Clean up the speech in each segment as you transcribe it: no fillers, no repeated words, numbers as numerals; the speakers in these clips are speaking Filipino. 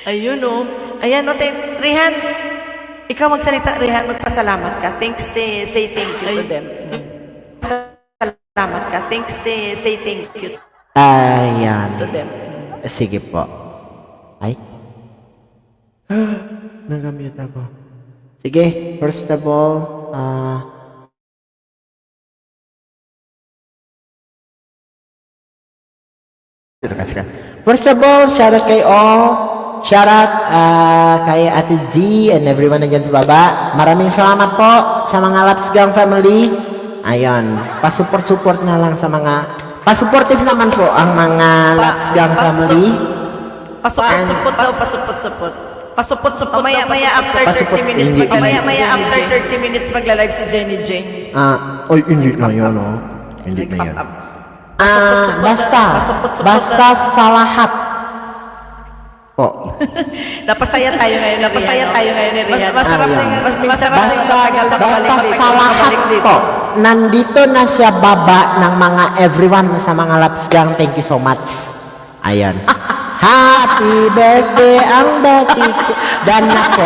Ayun o. Ayan o, Rihan. Ikaw magsalita, Rihan, magpasalamat ka. Thanks, say thank you to them. Salamat ka. Thanks, say thank you Ayan. to them. Sige po. Ay. Nagamute ako. Sige, first of all, shout out kay shout out kay Ate G and everyone na dyan sa baba. Maraming salamat po sa mga Laps Gang family. Ayun, pasupport-support na lang sa mga, pasupportive naman po ang mga Laps Gang family. Pasupot daw, pasupot-supot. Pasupot-supot maya after 30 minutes magla-live si Jenny Jane. Oy, hindi na yun, no? Hindi na yun. Basta sa lahat po. Napasaya tayo ngayon ni Rihan. Masarap din Basta sa lahat po. Nandito na siya baba ng mga everyone sa mga Laps Gang. Thank you so much. Ayan. Happy birthday ang batito. Gana po.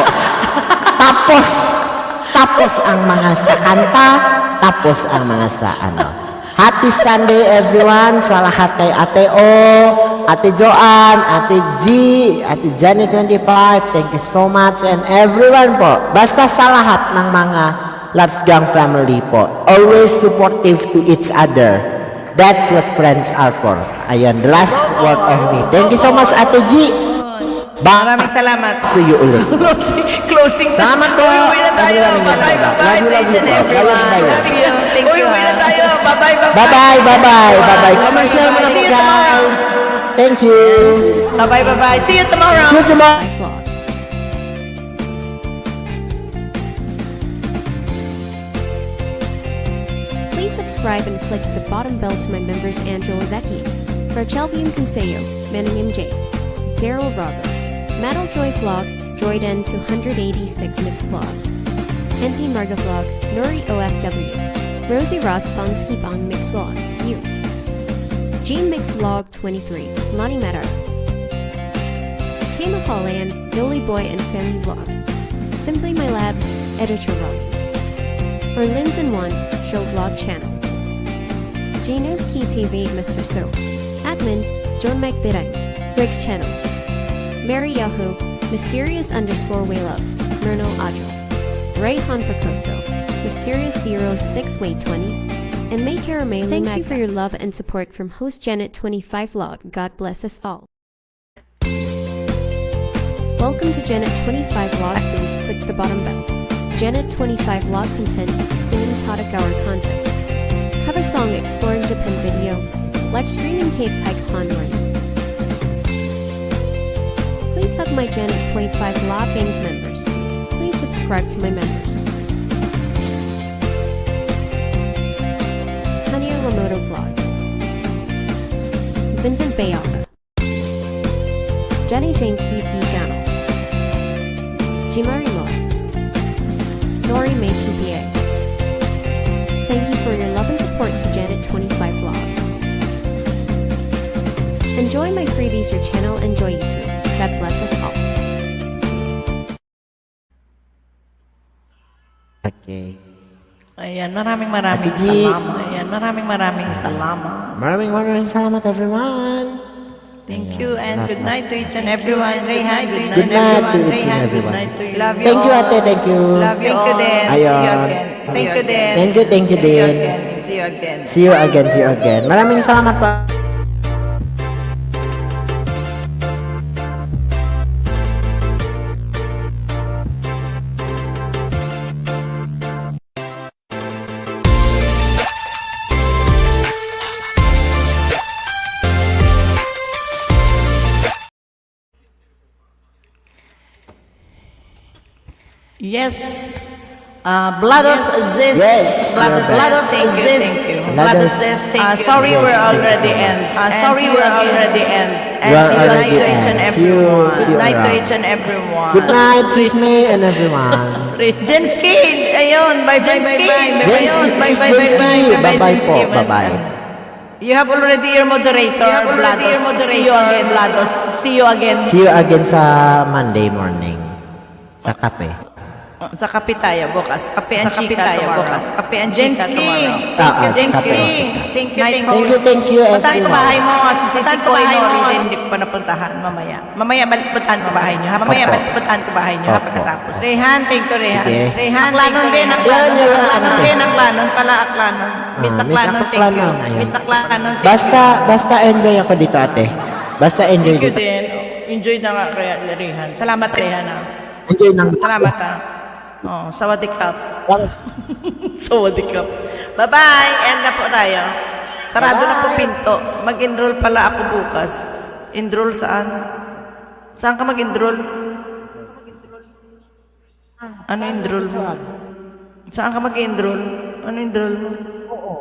Tapos ang mga sa kanta, tapos ang mga sa ano. Happy Sunday everyone sa lahat kay Ate O, Ate Joanne, Ate G, Ate Jenny 25. Thank you so much and everyone po. Basta sa lahat ng mga Laps Gang family po. Always supportive to each other. That's what friends are for. Ayan, the last word of me. Thank you so much, Ate G. Maraming salamat. To you ulit. Closing. Salamat po. Uwi na tayo. Bye-bye to each and everyone. See you. Thank you. Uwi na tayo. Bye-bye. Commercial mo na po, guys. Thank you. Bye-bye. See you tomorrow. See you tomorrow. Please subscribe and click the bottom bell to my members Angela Vecchi, Barchelvium Consejo, Meningen J, Daryl Robert, Metal Joy Vlog, Joyden 286 Mix Vlog, NT Marga Vlog, Nori OFW, Rosie Ross Bongski Bong Mix Vlog, You, Gene Mix Vlog 23, Lonnie Meadow, Kama Holland, Yoli Boy and Family Vlog, Simply My Labs, Editor Robbie, or Linson 1, Show Vlog Channel. Gino's Key TV, Mr. So. Admin, John McBirang, Briggs Channel. Mary Yahoo, Mysterious_Waylove, Myrno Adjo. Rayhan Picoso, Mysterious06Way20, and May Caramel. Thank you for your love and support from host Janet25 Vlog. God bless us all. Welcome to Janet25 Vlog. Please click the bottom bell. Janet25 Vlog content, singing Tadakawa contest. Cover song Exploring Japan video. Live streaming Cape Hike Hanwari. Please hug my Janet25 Vlog Games members. Please subscribe to my members. Tanya Lamoto Vlog. Vincent Bayaka. Jenny Jane's BP channel. Jimari Mo. Nori May TPA. Thank you for your love and support to Janet25 Vlog. Enjoy my freebies, your channel, enjoy YouTube. God bless us all. Okay. Ayan, maraming Ate G. salamat. Ayan, maraming salamat. Maraming salamat, everyone. Thank you and good night to each and everyone. Rayhan, to each Good and night everyone. to each and Rayhan, good everyone. night to you. Love you Thank you, all. Ate. Thank you. Love you din. See you Ayun. again. Thank you din. Thank you See you din. again. See you again. See you again. Maraming salamat po. Yes. Blados Zest. Yes. Blados Zest. Blados Zest. Sorry we're already end. Sorry we're already end. And We're see you already night to each and end. See you everyone. Night to around. each and everyone. Good night, Sis May and everyone. Jensky. Ayun. Bye. Bye-bye po. Bye-bye. You have already your moderator. You have already your moderator. See you again, Blados. See you again. See you again sa Monday morning. Sa kape. Sa kape tayo bukas. Kape and chika tayo bukas. Kape and chika tomorrow. Kape. Thank you, Thank you, Puntahan ko everyone. bahay mo. Si Koy Nori din. Hindi ko pa napuntahan mamaya. Mamaya puntahan ko bahay niyo. Mamaya puntahan ko bahay niyo. Pagkatapos. Rehan, thank you, Rehan. Sige. Rehan, Aklanon din. Aklanon pala, Aklanon. Miss Miss Aklanon, thank you. Aklanon, ayun. Miss Aklanon, thank you. Basta enjoy ako dito, ate. Basta enjoy Thank you dito. din. Enjoy na nga kaya, Rehan. Salamat, Rehan. Enjoy ng Salamat, Oh, sawadikap. Sawadikap. Bye-bye. End na po tayo. Sarado na po pinto. Mag-enroll pala ako bukas. Enroll saan? Saan ka mag-enroll? Ano enroll mo? Saan ka mag-enroll? Ano enroll mo? Oo.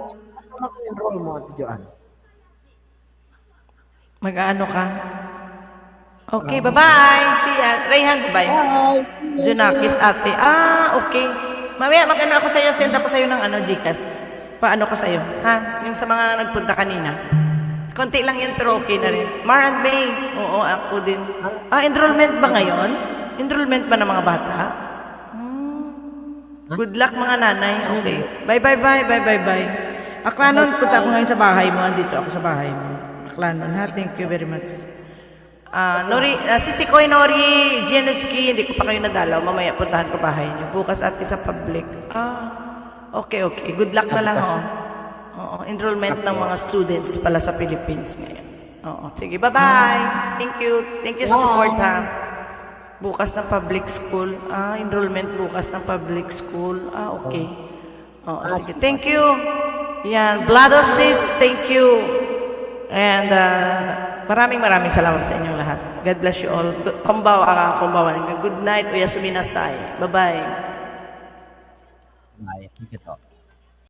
Mag-enroll mo, Ate Joanne. Mag-ano ka? Okay, bye-bye. See ya. Rayhan, bye. Junakis, ate. Okay. Mamaya, mag-ano ako sa'yo. Send ako sa'yo ng Gcash. Paano ko sa'yo? Ha? Yung sa mga nagpunta kanina. Konti lang yan, pero okay na rin. Mar and May. Oo, ako din. Enrollment ba ngayon? Enrollment ba ng mga bata? Good luck, mga nanay. Okay. Bye. Aklanon, punta ako ngayon sa bahay mo. Andito ako sa bahay mo. Aklanon, ha? Thank you very much. Si Koy Nori, Gianuski, hindi ko pa kayo nadalaw. Mamaya puntahan ko bahay niyo. Bukas ate sa public. Okay. Good luck na lang, Oo, enrollment ng mga students pala sa Philippines ngayon. Oo, sige, bye-bye. Thank you sa support, ha. Bukas ng public school. Enrollment bukas ng public school. Okay. Oo, sige. Thank you. Yan, Blados sis, thank you. And maraming salamat sa inyong lahat. God bless you all. Konbawa. Good night. Oyasumi nasai. Bye-bye. Bye. Ito.